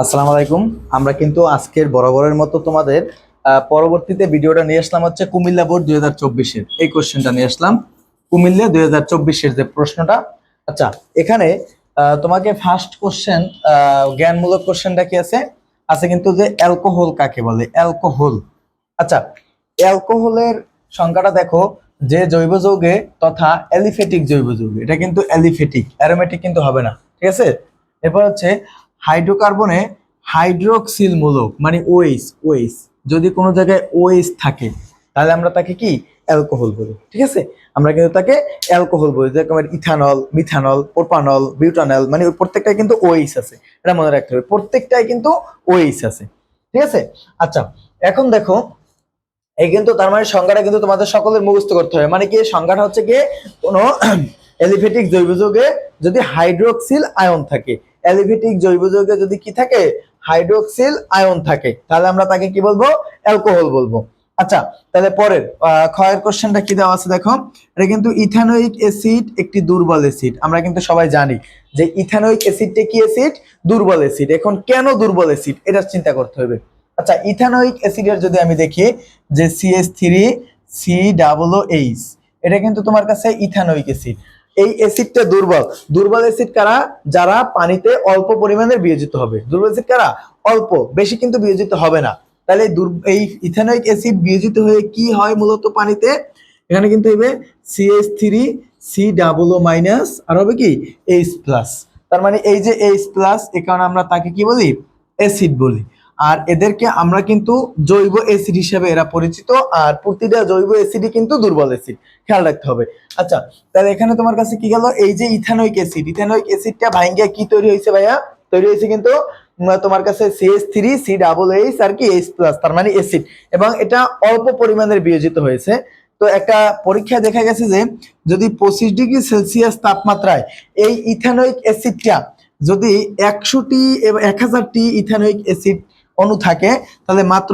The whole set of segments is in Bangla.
আসসালামু আলাইকুম। আমরা কিন্তু আজকের বরাবরের মতো তোমাদের পরবর্তীতে ভিডিওটা নিয়ে আসলাম হচ্ছে কুমিল্লা বোর্ড 2024-এর এই কোশ্চেনটা নিয়ে আসলাম। কুমিল্লা 2024-এর যে প্রশ্নটা। আচ্ছা, এখানে তোমাকে ফার্স্ট কোশ্চেন, জ্ঞানমূলক কোশ্চেনটা কি আছে আছে কিন্তু যে অ্যালকোহল কাকে বলে, অ্যালকোহল। আচ্ছা, অ্যালকোহলের সংখ্যাটা দেখো, যে জৈব যৌগে তথা অ্যালিফেটিক জৈব যৌগে, এটা কিন্তু অ্যালিফেটিক, অ্যারোমেটিক কিন্তু হবে না, ঠিক আছে। এরপর হচ্ছে হাইড্রোকার্বনে হাইড্রোক্সিল মূলক মানে ওএইচ, ওএইচ যদি কোনো জায়গায় ওএইচ থাকে তাহলে আমরা তাকে কি অ্যালকোহল বলি, ঠিক আছে। আমরা কিন্তু তাকে অ্যালকোহল বলি, যেরকম ইথানল, মিথানল, প্রোপানল, বিউটানল, মানে প্রত্যেকটাই কিন্তু ওএইচ আছে, এটা মনে রাখতে হবে, প্রত্যেকটাই কিন্তু ওএইচ আছে, ঠিক আছে। আচ্ছা, এখন দেখো, এই কিন্তু তার মানে সংজ্ঞাটা কিন্তু তোমাদের সকলের মুখস্থ করতে হবে। মানে কি সংজ্ঞাটা হচ্ছে কি, কোনো এলিফেটিক জৈব যৌগে যদি হাইড্রোক্সিল আয়ন থাকে, এলিফেটিক জৈব যৌগে যদি কি থাকে, হাইড্রোক্সিল আয়ন থাকে, তাহলে আমরা তাকে কি বলবো, অ্যালকোহল বলবো। আচ্ছা, তাহলে পরের ক্ষয়ের কোশ্চেনটা কি দেওয়া আছে দেখো, এটা কিন্তু ইথানোয়িক অ্যাসিড একটি দুর্বল অ্যাসিড। আমরা কিন্তু সবাই জানি যে ইথানোয়িক অ্যাসিডটা কি অ্যাসিড, দুর্বল অ্যাসিড। এখন কেন দুর্বল অ্যাসিড এটা চিন্তা করতে হবে। আচ্ছা, ইথানোয়িক অ্যাসিডের যদি আমি দেখি যে CH3COOH, এটা কিন্তু তোমার কাছে ইথানোয়িক অ্যাসিড। এই অ্যাসিডটা দুর্বল। দুর্বল অ্যাসিড কারা, যারা পানিতে অল্প পরিমাণে বিয়োজিত হবে। দুর্বল অ্যাসিড কারা, অল্প, বেশি কিন্তু বিয়োজিত হবে না। তাহলে এই ইথানোয়িক অ্যাসিড বিয়োজিত হয়ে কি হয় মূলত পানিতে, এখানে কিন্তু হবে CH3COO- আর হবে কি H+। তার মানে এই যে H+, এ কারণে আমরা তাকে কি বলি, অ্যাসিড বলি। আর এদেরকে আমরা কিন্তু জৈব অ্যাসিড হিসেবে এরা পরিচিত। আর প্রতিটা জৈব অ্যাসিডই কিন্তু দুর্বল অ্যাসিড, খেয়াল রাখতে হবে। আচ্ছা, তাহলে এখানে তোমার কাছে কি গেল, এই যে ইথানোয়িক অ্যাসিড, ইথানোয়িক অ্যাসিডটা ভাঙ্গিয়া কি তৈরি হয়েছে ভাইয়া, তৈরি হয়েছে কিন্তু তোমার কাছে CH3COOH আর কি H+, তার মানে অ্যাসিড, এবং এটা অল্প পরিমাণের বিয়োজিত হয়েছে। তো একটা পরীক্ষায় দেখা গেছে যে যদি 25°C তাপমাত্রায় এই ইথানোয়িক অ্যাসিডটা যদি 100টি এবং 1000টি ইথানোয়িক অ্যাসিড অণু থাকে, তাহলে মাত্র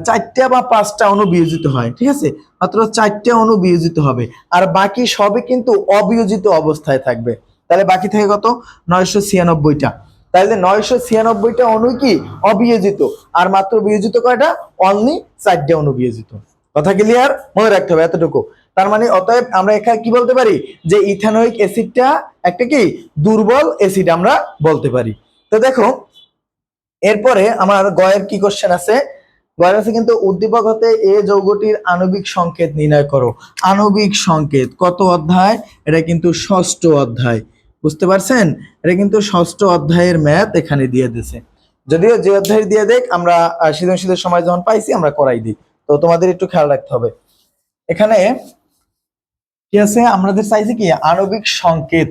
4টা বা 5টা অণু বিয়োজিত হয়, ঠিক আছে। মাত্র 4টে অণু বিয়োজিত হবে, আর বাকি সবই কিন্তু অবিয়োজিত অবস্থায় থাকবে। তাহলে বাকি থেকে কত, 996টা। তাহলে 996টা অণু কি অবিয়োজিত, আর মাত্র বিয়োজিত কয়টা, অনলি 4টে অণু বিয়োজিত। কথা ক্লিয়ার, মনে রাখতে হবে এতটুকু। তার মানে অতএব আমরা এখানে কি বলতে পারি, যে ইথানোয়িক অ্যাসিডটা একটা কি দুর্বল অ্যাসিড আমরা বলতে পারি। তো দেখো, এরপরে আমার গয়ের কি কোশ্চেন আছে, গয়ের আছে কিন্তু উদ্দীপক হতে এ যৌগটির আণবিক সংকেত নির্ণয় করো। আণবিক সংকেত কত অধ্যায়, এটা কিন্তু ষষ্ঠ অধ্যায়, বুঝতে পারছেন। এটা কিন্তু ষষ্ঠ অধ্যায়ের ম্যাথ এখানে দিয়ে দিয়েছে। যদিও যে অধ্যায় দিয়ে দেখ আমরা সৃজনশীলের সময় যখন পাইছি আমরা করাই দিই, তো তোমাদের একটু খেয়াল রাখতে হবে। এখানে কি আছে, আমাদের চাইছে কি আণবিক সংকেত,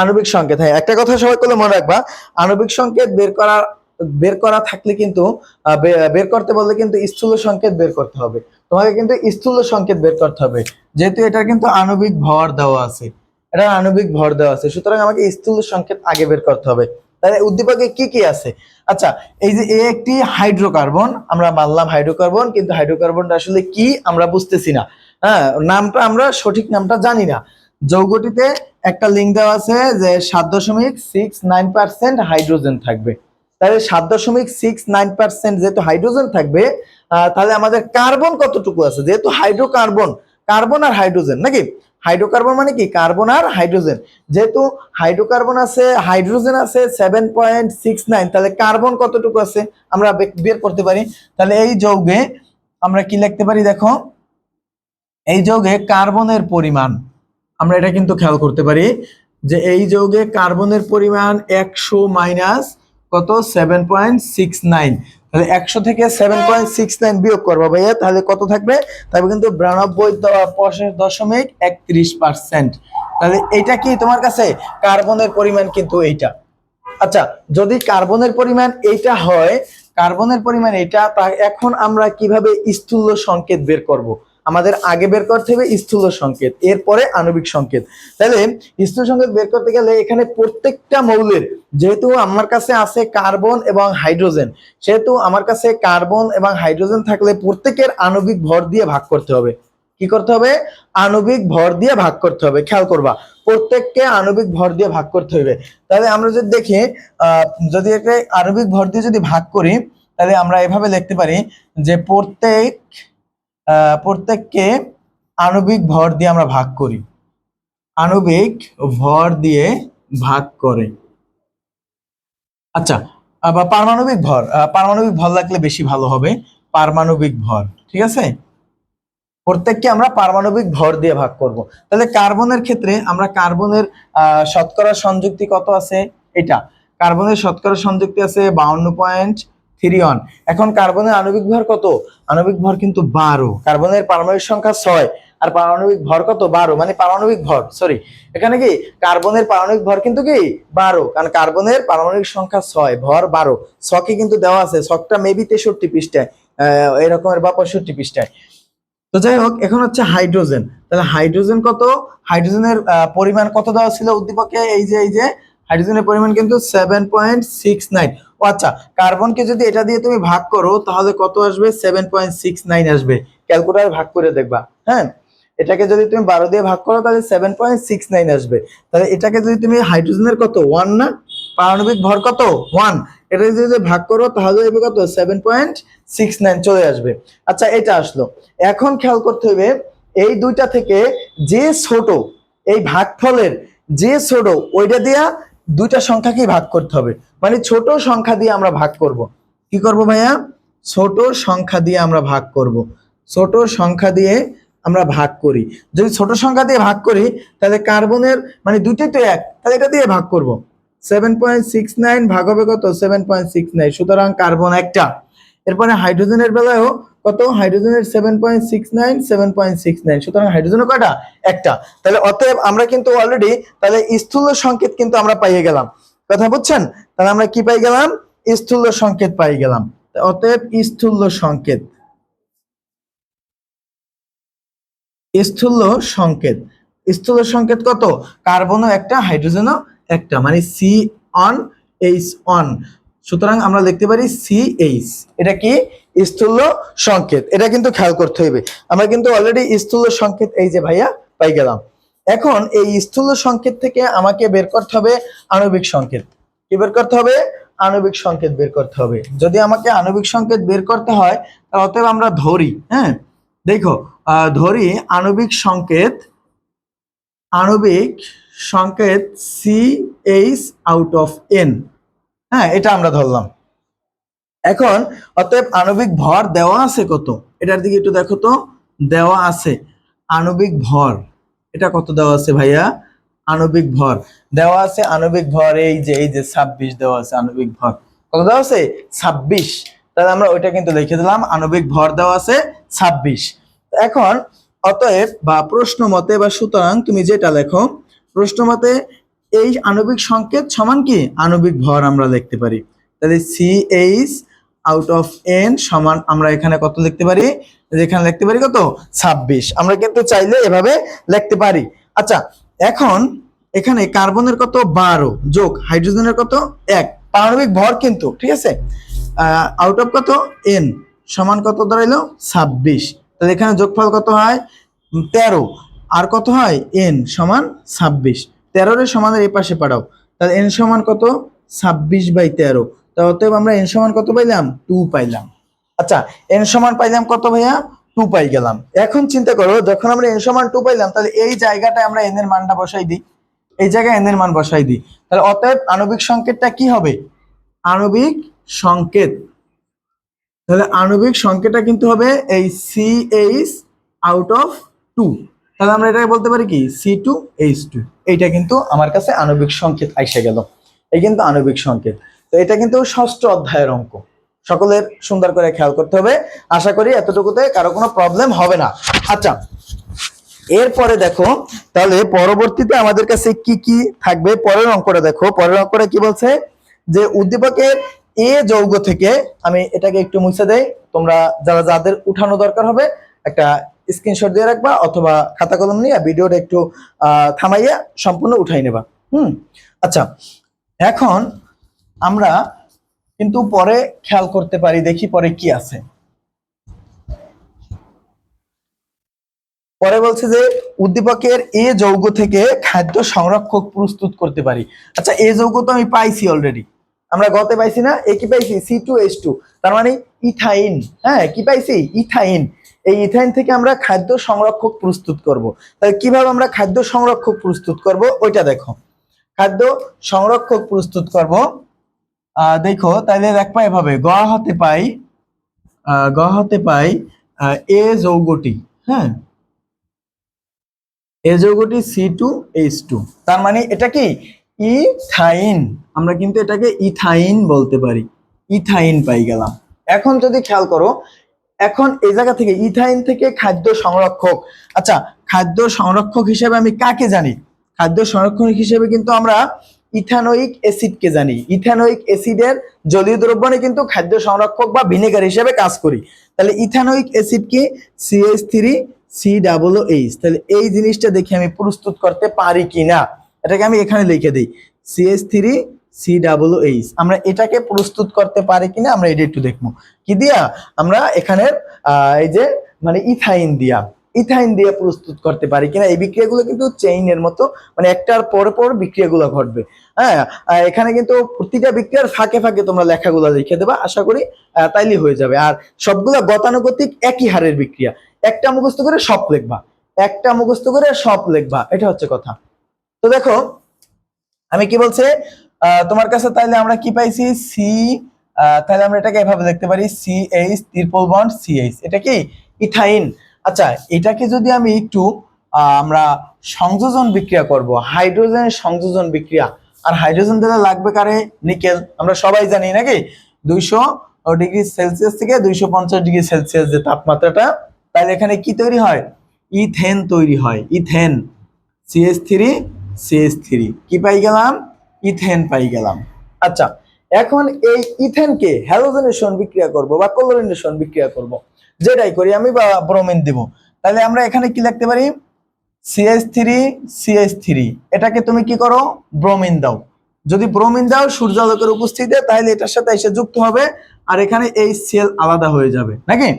আণবিক সংকেত। হ্যাঁ, একটা কথা সবাই করলে মনে রাখবা, আণবিক সংকেত বের করা থাকলে কিন্তু বের করতে বললে কিন্তু স্থূল সংকেত বের করতে হবে। তোমাকে কিন্তু স্থূল সংকেত বের করতে হবে, যেহেতু এটা কিন্তু আণবিক ভর দেওয়া আছে, এটা আণবিক ভর দেওয়া আছে, সুতরাং আমাকে স্থূল সংকেত আগে বের করতে হবে। তাহলে উদ্দীপকে কি কি আছে। আচ্ছা, এই যে একটি হাইড্রোকার্বন, আমরা মানলাম হাইড্রোকার্বন, কিন্তু হাইড্রোকার্বনটা আসলে কি আমরা বুঝতেছি না। হ্যাঁ, নামটা আমরা সঠিক নামটা জানি না। যৌগটিতে একটা লিঙ্ক দেওয়া আছে যে 7.69% হাইড্রোজেন থাকবে। তাহলে 7.69% যেহেতু হাইড্রোজেন থাকবে, তাহলে আমাদের কার্বন কতটুকু আছে, যেহেতু হাইড্রোকার্বন, কার্বন আর হাইড্রোজেন নাকি, হাইড্রোকার্বন মানে কি কার্বন আর হাইড্রোজেন, যেহেতু হাইড্রোকার্বন আছে, হাইড্রোজেন আছে 7.69, তাহলে কার্বন কতটুকু আছে আমরা বের করতে পারি। তাহলে এই যৌগে আমরা কি লিখতে পারি দেখো, এই যৌগে কার্বনের পরিমাণ আমরা এটা কিন্তু খেয়াল করতে পারি যে এই যৌগে কার্বনের পরিমাণ 100 মাইনাস কত 7.69, তাহলে 100 থেকে 7.69 বিয়োগ করবো ভাইয়া, তাহলে কত থাকবে, তাহলে কিন্তু 92.31%। তাহলে এটা কি তোমার কাছে কার্বনের পরিমাণ কিন্তু এইটা। আচ্ছা, যদি কার্বনের পরিমাণ এইটা হয়, কার্বনের পরিমাণ এটা, এখন আমরা কিভাবে স্থূল সংকেত বের করব, আমাদের আগে বের করতে হবে স্থূল সংকেত, এরপরে আণবিক সংকেত। তাহলে স্থূল সংকেত বের করতে গেলে এখানে প্রত্যেকটা মৌলের, যেহেতু আমার কাছে আছে কার্বন এবং হাইড্রোজেন, সেহেতু আমার কাছে কার্বন এবং হাইড্রোজেন থাকলে প্রত্যেকের আণবিক ভর দিয়ে ভাগ করতে হবে। কি করতে হবে, আণবিক ভর দিয়ে ভাগ করতে হবে, খেয়াল করবা। প্রত্যেককে আণবিক ভর দিয়ে ভাগ করতে হবে। তাহলে আমরা যদি দেখি যদি একটা আণবিক ভর দিয়ে যদি ভাগ করি, তাহলে আমরা এভাবে লিখতে পারি যে প্রত্যেককে আণবিক ভর দিয়ে আমরা ভাগ করি, আণবিক ভর দিয়ে ভাগ করে। আচ্ছা, বা পারমাণবিক ভর লাগলে বেশি ভালো হবে, পারমাণবিক ভর। ঠিক আছে, প্রত্যেককে আমরা পারমাণবিক ভর দিয়ে ভাগ করব। তাহলে কার্বনের ক্ষেত্রে আমরা কার্বনের শতকরা সংযুক্তি কত আছে, এটা কার্বনের শতকরা সংযুক্তি আছে 52.31। এখন কার্বনের আণবিক ভর কত? আণবিক ভর কিন্তু 12। কার্বনের পারমাণবিক সংখ্যা 6 আর পারমাণবিক ভর কত? 12। মানে পারমাণবিক ভর, সরি, এখানে কি কার্বনের পারমাণবিক ভর কিন্তু কি 12, কারণ কার্বনের পারমাণবিক সংখ্যা 6, ভর 12। ছকে কিন্তু দেওয়া আছে, ছকটা মেবি 63 পৃষ্ঠায় এরকমের বা 65 পৃষ্ঠায়। তো যাই হোক, এখন হচ্ছে হাইড্রোজেন। তাহলে হাইড্রোজেন কত? হাইড্রোজেনের পরিমাণ কত দেওয়া ছিল উদ্দীপকে? এই যে হাইড্রোজেনের পরিমাণ কিন্তু 7.69। ও আচ্ছা, কার্বনকে যদি এটা দিয়ে তুমি ভাগ করো তাহলে কত আসবে? 7.69 আসবে। ক্যালকুলেটর ভাগ করে দেখবা। হ্যাঁ, এটাকে যদি তুমি 12 দিয়ে ভাগ করো তাহলে 7.69 আসবে। তাহলে এটাকে যদি তুমি হাইড্রোজেনের কত 1 না, পারমাণবিক ভর কত 1, এটা যদি ভাগ করো তাহলে হবে কত? 7.69 চলে আসবে। আচ্ছা, এটা আসলো। এখন খেয়াল করতে হবে এই দুইটা থেকে যে ছোট, এই ভাগফলের যে ছোট, ওইটা দিয়া দুইটা সংখ্যাকে ভাগ করতে হবে। মানে ছোট সংখ্যা দিয়ে আমরা ভাগ করব। কি করব ভাইয়া? ছোট সংখ্যা দিয়ে আমরা ভাগ করব। ছোট সংখ্যা দিয়ে আমরা ভাগ করি। যদি ছোট সংখ্যা দিয়ে ভাগ করি তাহলে কার্বনের মানে দুইটাই তো এক, তাহলে এটা দিয়ে ভাগ করব। 7.69 ভাগ হবে কত? 7.69। সুতরাং কার্বন একটা। এরপরে হাইড্রোজেনের বেলায়ও কত? হাইড্রোজেনের 7.69। সুতরাং হাইড্রোজেনের কয়টা? একটা। তাহলে অতএব আমরা কিন্তু অলরেডি তাহলে স্থূল সংকেত কিন্তু আমরা পাইয়ে গেলাম। কথা বুঝছেন? তাহলে আমরা কি পাই গেলাম? স্থূল সংকেত পাই গেলাম। অতএব স্থূল সংকেত, স্থূল সংকেত, স্থূল সংকেত কত? কার্বনও একটা, হাইড্রোজেনও একটা, মানে COH। সুতরাং আমরা লিখতে পারি CH। এটা কি? স্থূল সংকেত। এটা কিন্তু খেয়াল করতে হবে। আমরা কিন্তু অলরেডি স্থূল সংকেত এই যে ভাইয়া পাই গেলাম। এখন এই স্থূল সংকেত থেকে আমাকে বের করতে হবে আণবিক সংকেত। কি বের করতে হবে? আণবিক সংকেত বের করতে হবে। যদি আমাকে আণবিক সংকেত বের করতে হয় তাহলে অতএব আমরা ধরি, হ্যাঁ দেখো, ধরি আণবিক সংকেত, আণবিক সংকেত CH আউট অফ N। হ্যাঁ, এটা আমরা ধরলাম। এখন অতএব আণবিক ভর দেওয়া আছে কত? এটার দিকে একটু দেখো তো, দেওয়া আছে আণবিক ভর। এটা কত দেওয়া আছে ভাইয়া? আণবিক ভর দেওয়া আছে, আণবিক ভর এই যে 26 দেওয়া আছে আণবিক ভর। কত দেওয়া আছে? 26। তাহলে আমরা ওইটা কিন্তু লিখে দিলাম, আণবিক ভর দেওয়া আছে 26। এখন অতএব বা প্রশ্ন মতে বা সুতরাং তুমি যেটা লেখো, প্রশ্ন মতে এই আণবিক সংকেত সমান কি আণবিক ভর আমরা লিখতে পারি। তাহলে CH আউট অফ N সমান আমরা এখানে কত লিখতে পারি? এখানে লিখতে পারি কত? 26। আমরা কিন্তু চাইলে এভাবে লিখতে পারি। আচ্ছা, এখন এখানে কার্বনের কত? 12 যোগ হাইড্রোজেনের কত? 1। পারমাণবিক ভর কিন্তু, ঠিক আছে, আউট অফ কত? N সমান কত দাঁড়াইলো? 26। তাহলে এখানে যোগফল কত হয়? 13। আর কত হয়? N সমান 26। 13 এর সমানের এই পাশে পাঠাও, তাহলে N সমান কত? 26/13। তা অতএব আমরা N সমান কত পাইলাম? 2 পাইলাম। আচ্ছা, N সমান পাইলাম কত ভাইয়া? 2 পাই গেলাম। এখন চিন্তা করো, যখন আমরা N সমান 2 পাইলাম তাহলে এই জায়গাটায় আমরা N এর মানটা বসাই দিই, এই জায়গায় N এর মান বসাই দিই। তাহলে অতএব আণবিক সংকেতটা কি হবে? আণবিক সংকেত, তাহলে আণবিক সংকেতটা কিন্তু হবে এই CH আউট অফ 2। তাহলে আমরা এটাকে বলতে পারি কি? C2H2। এইটা কিন্তু আমার কাছে আণবিক সংকেত আইসা গেল। এই কিন্তু আণবিক সংকেত। তো এটা কিন্তু ষষ্ঠ অধ্যায়ের অঙ্ক। সকলের সুন্দর করে খেয়াল করতে হবে। আশা করি এতটুকুতে কারো কোনো প্রবলেম হবে না। আচ্ছা, এরপরে দেখো, তাহলে পরবর্তীতে আমাদের কাছে কি কি থাকবে? পরের অঙ্কটা দেখো। পরের অঙ্কটা কি বলছে? যে উদ্দীপকের এ যৌগ থেকে, আমি এটাকে একটু মুছে দেই, তোমরা যাদের উঠানো দরকার হবে একটা স্ক্রিনশট দিয়ে রাখবা, অথবা খাতা কলম নিয়ে ভিডিওটা একটু থামাইয়া সম্পূর্ণ উঠাই নেবা। আচ্ছা, এখন আমরা কিন্তু পরে খেয়াল করতে পারি, দেখি পরে কি আছে। পরে বলছে যে উদ্দীপকের এ যৌগ থেকে খাদ্য সংরক্ষক প্রস্তুত করতে পারি। আচ্ছা, এ যৌগ তো আমি পাইছি অলরেডি, আমরা গতে পাইছি না, এ কি পাইছি C2H2, তার মানে ইথাইন। হ্যাঁ, কি পাইছি ইথাইন। এই ইথাইন থেকে আমরা খাদ্য সংরক্ষক প্রস্তুত করব। তাহলে কিভাবে আমরা খাদ্য সংরক্ষক প্রস্তুত করব ওইটা দেখো। খাদ্য সংরক্ষক প্রস্তুত করব দেখো, তাহলে দেখবা এভাবে গ হতে পাই এ যৌগটি, হ্যাঁ এই যৌগটি C2H2, তার মানে এটা কি ইথাইন। আমরা কিন্তু এটাকে ইথাইন বলতে পারি, ইথাইন পাই গেলাম। এখন যদি খেয়াল করো, এখন এই জায়গা থেকে ইথাইন থেকে খাদ্য সংরক্ষক, আচ্ছা খাদ্য সংরক্ষক হিসেবে আমি কাকে জানি? খাদ্য সংরক্ষক হিসেবে কিন্তু আমরা ইথানোয়িক অ্যাসিডকে জানি। ইথানোয়িক অ্যাসিডের জলীয় দ্রবণে কিন্তু খাদ্য সংরক্ষক বা ভিনেগার হিসেবে কাজ করি। তাহলে ইথানোয়িক অ্যাসিড কি CH3COOH, তাহলে এই জিনিসটা দেখে আমি প্রস্তুত করতে পারি কিনা, এটাকে আমি এখানে লিখে দিই CH3COOH। আমরা এটাকে প্রস্তুত করতে পারি কিনা আমরা এটা একটু দেখবো। কি দিয়া? আমরা এখানে এই যে মানে ইথাইন দিয়ে প্রস্তুত করতে পারি কিনা। এই বিক্রিয়াগুলো কিন্তু চেইনের মতো, মানে একটার পর পর বিক্রিয়াগুলো ঘটবে। হ্যাঁ, এখানে কিন্তু প্রতিটা বিক্রিয়ার ফাঁকে ফাঁকে তোমরা লেখাগুলো লিখে দেবা, আশা করি তাইলে হয়ে যাবে। আর সবগুলা গতানুগতিক একই হারের বিক্রিয়া, একটা মুখস্থ করে সব লিখবা, এটা হচ্ছে কথা। তো দেখো আমি কি বলছে তোমার কাছে, তাইলে আমরা কি পাইছি তাহলে আমরা এটাকে এভাবে লিখতে পারি CH ট্রিপল বন্ড CH, এটা কি ইথাইন। আচ্ছা, এটাকে যদি আমি একটু আমরা সংযোজন বিক্রিয়া করব, হাইড্রোজেনের সংযোজন বিক্রিয়া, আর হাইড্রোজেন দিলে লাগবে কারে? নিকেল। আমরা সবাই জানি নাকি 200°C থেকে 250°C যে তাপমাত্রাটা, তাহলে এখানে কি তৈরি হয়? ইথেন তৈরি হয়, ইথেন। CH3 কি পাই গেলাম? ইথেন পাই গেলাম। আচ্ছা, এখন এই ইথেনকে হ্যালোজেনেশন বিক্রিয়া করব বা ক্লোরিনেশন বিক্রিয়া করব, যেটাই করি আমি, বা ব্রোমিন দেব। তাহলে আমরা এখানে কি লিখতে পারি? CH3 এটাকে তুমি কি করো? ব্রোমিন দাও। যদি ব্রোমিন দাও সূর্যালোকের উপস্থিতিতে, তাহলে এটার সাথে এসে যুক্ত হবে, আর এখানে এই সেল আলাদা হয়ে যাবে নাকি।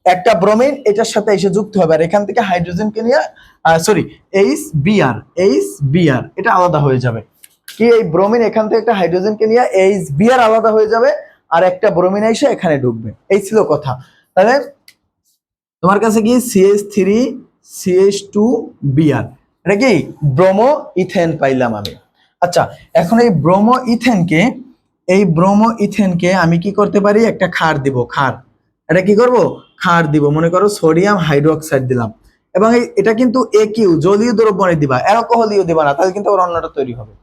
একটা ব্রোমিন এটার সাথে এসে যুক্ত হবে, আর এখান থেকে হাইড্রোজেনকে নিয়ে সরি HBr এটা আলাদা হয়ে যাবে। কি এই ব্রোমিন এখান থেকে একটা হাইড্রোজেনকে নিয়ে HBr আলাদা হয়ে যাবে, আর একটা ব্রোমিন এসে এখানে ঢুকবে। এই ছিল কথা। তাহলে তোমার কাছে কি CH3CH2Br, এটা কি ব্রোমো ইথেন পাইলাম আমি। আচ্ছা, এখন এই ব্রোমো ইথেনকে আমি কি করতে পারি? একটা ক্ষার দিব, ক্ষার। এটা কি করব? ক্ষার দিব। মনে করো সোডিয়াম হাইড্রোক্সাইড দিলাম, এবং এটা কিন্তু একিউ জলীয় দ্রবণে দিবা, অ্যালকোহলীয় দিবা না, তাহলে কিন্তু অন্যটা তৈরি হবে।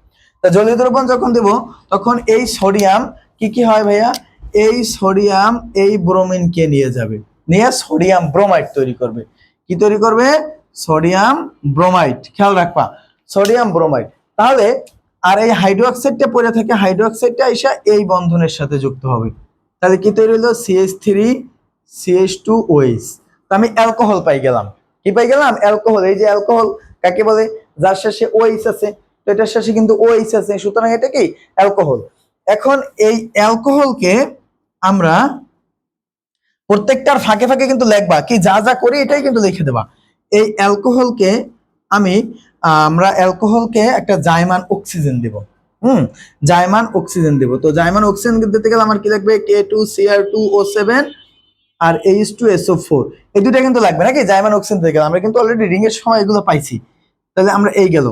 তা জলীয় দ্রবণ যখন দেব, তখন এই সোডিয়াম কি হয় ভাইয়া? এই সোডিয়াম এই ব্রোমিনকে নিয়ে যাবে, নিয়ে সোডিয়াম ব্রোমাইড তৈরি করবে। কি তৈরি করবে? Sodium bromide. খেয়াল রাখবা, সোডিয়াম ব্রোমাইড। তাহলে আর এই হাইড্রোক্সাইডটা পড়ে থাকে, হাইড্রোক্সাইডটা এসে এই বন্ধনের সাথে যুক্ত হবে। তাহলে কি তৈরি হলো? CH3CH2OH। আমি অ্যালকোহল পাই গেলাম। কি পাই গেলাম? অ্যালকোহল। এই যে অ্যালকোহল কাকে বলে? যার শেষে OH আছে, তো এটার শেষে কিন্তু OH আছে, সুতরাং এটা কি অ্যালকোহল। এখন এই অ্যালকোহলকে আমরা প্রত্যেকটার ফাঁকে ফাঁকে কিন্তু লিখবা, কি যা যা করি এটাই কিন্তু লিখে দেবা। এই অ্যালকোহলকে আমরা অ্যালকোহলকে একটা জাইমান অক্সিজেন দেব। জাইমান অক্সিজেন দেব। তো জাইমান অক্সিজেন দিতে গেলে আমার কি লাগবে? K2Cr2O7 আর H2SO4, এই দুইটা কিন্তু লাগবে নাকি জাইমান অক্সিজেন দিতে গেলে। আমরা কিন্তু অলরেডি রিং এর সময় এগুলো পাইছি। তাহলে আমরা এই গেল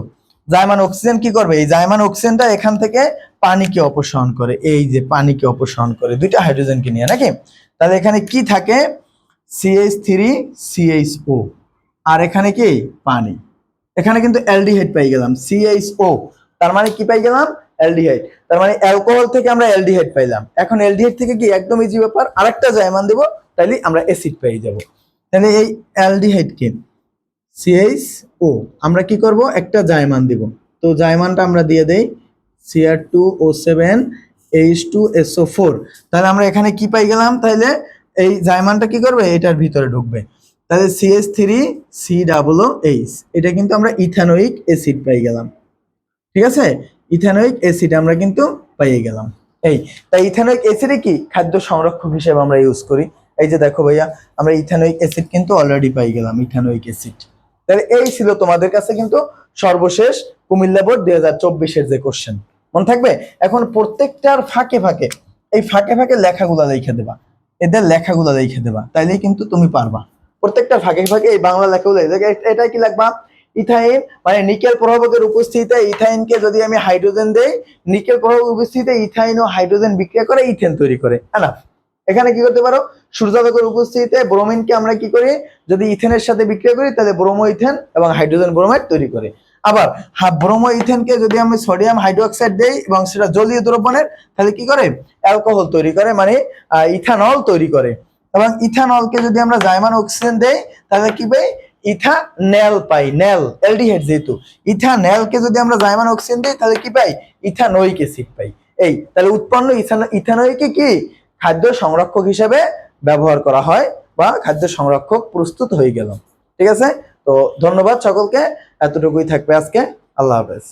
জাইমান অক্সিজেন কি করবে? এই জাইমান অক্সিজেনটা এখান থেকে পানিকে অপসারণ করে, এই যে পানিকে অপসারণ করে দুইটা হাইড্রোজেনকে নিয়ে নাকি। তাহলে এখানে কি থাকে? CH3CHO, আর এখানে কি পানি। এখানে কিন্তু অ্যালডিহাইড পাই গেলাম, CHO, তার মানে কি পাই গেলাম? অ্যালডিহাইড। তার মানে অ্যালকোহল থেকে আমরা অ্যালডিহাইড পাইলাম। এখন অ্যালডিহাইড থেকে কি একদম ইজি ব্যাপার, আরেকটা জাইমান দেব, তাহলে আমরা অ্যাসিড পেয়ে যাব। তাহলে এই অ্যালডিহাইডকে CHO আমরা কি করব? একটা জাইমান দিব। তো জাইমানটা আমরা দিয়ে দেই Cr2O7 H2SO4। তাহলে আমরা এখানে কি পাই গেলাম? তাহলে এই জাইমানটা কি করবে? এটার ভিতরে ঢুকবে। তাহলে CH3COOH, এটা কিন্তু আমরা ইথানোয়িক অ্যাসিড পাই গেলাম। ঠিক আছে, ইথানোয়িক অ্যাসিড আমরা কিন্তু পেয়ে গেলাম। তাই ইথানোয়িক অ্যাসিডে কি খাদ্য সংরক্ষক হিসেবে আমরা ইউজ করি। এই যে দেখো ভাইয়া, আমরা ইথানোয়িক অ্যাসিড কিন্তু অলরেডি পাই গেলাম, ইথানোয়িক অ্যাসিড। তাহলে এই ছিল তোমাদের কাছে কিন্তু সর্বশেষ কুমিল্লা বোর্ড 2024-এর যে কোশ্চেন, মনে থাকবে। এখন প্রত্যেকটার ফাঁকে ফাঁকে এই ফাঁকে ফাঁকে লেখাগুলা লিখে দেবা, এদের লেখাগুলা লিখে দেবা, তাইলেই কিন্তু তুমি পারবা। প্রত্যেকটার ফাঁকে ফাঁকে এই বাংলা লেখাগুলো এটা কি লিখবা, ইথাইন মানে নিকেল প্রভাবকের উপস্থিতিতে ইথাইনকে যদি আমি হাইড্রোজেন দেই, নিকেল প্রভাবক উপস্থিতিতে ইথাইন ও হাইড্রোজেন বিক্রিয়া করে ইথেন তৈরি করে। না, এখানে কি করতে পারো, সূর্যালোকের উপস্থিতিতে ব্রোমিনকে আমরা কি করি, যদি ইথেনের সাথে বিক্রিয়া করি তাহলে ব্রোমো ইথেন এবং হাইড্রোজেন ব্রোমাইড তৈরি করে। আবার ব্রোমো ইথেনকে যদি আমি সোডিয়াম হাইড্রোক্সাইড দেই এবং সেটা জলীয় দ্রবণের, তাহলে কি করে, অ্যালকোহল তৈরি করে, মানে ইথানল তৈরি করে। এবং ইথানলকে যদি আমরা জাইমান অক্সিজেন দেই তাহলে কি পাই, ইথানেল পাই, নেল অ্যালডিহাইড, যেহেতু ইথানেলকে যদি আমরা জাইমান অক্সিজেন দিই তাহলে কি পাই, ইথানোয়িক অ্যাসিড পাই। এই তাহলে উৎপন্ন ইথানোয়িকে কি খাদ্য সংরক্ষক হিসেবে ব্যবহার করা হয়, বা খাদ্য সংরক্ষক প্রস্তুত হয়ে গেল। ঠিক আছে, তো ধন্যবাদ সকলকে, এতটুকুই থাকবে আজকে। আল্লাহ হাফেজ।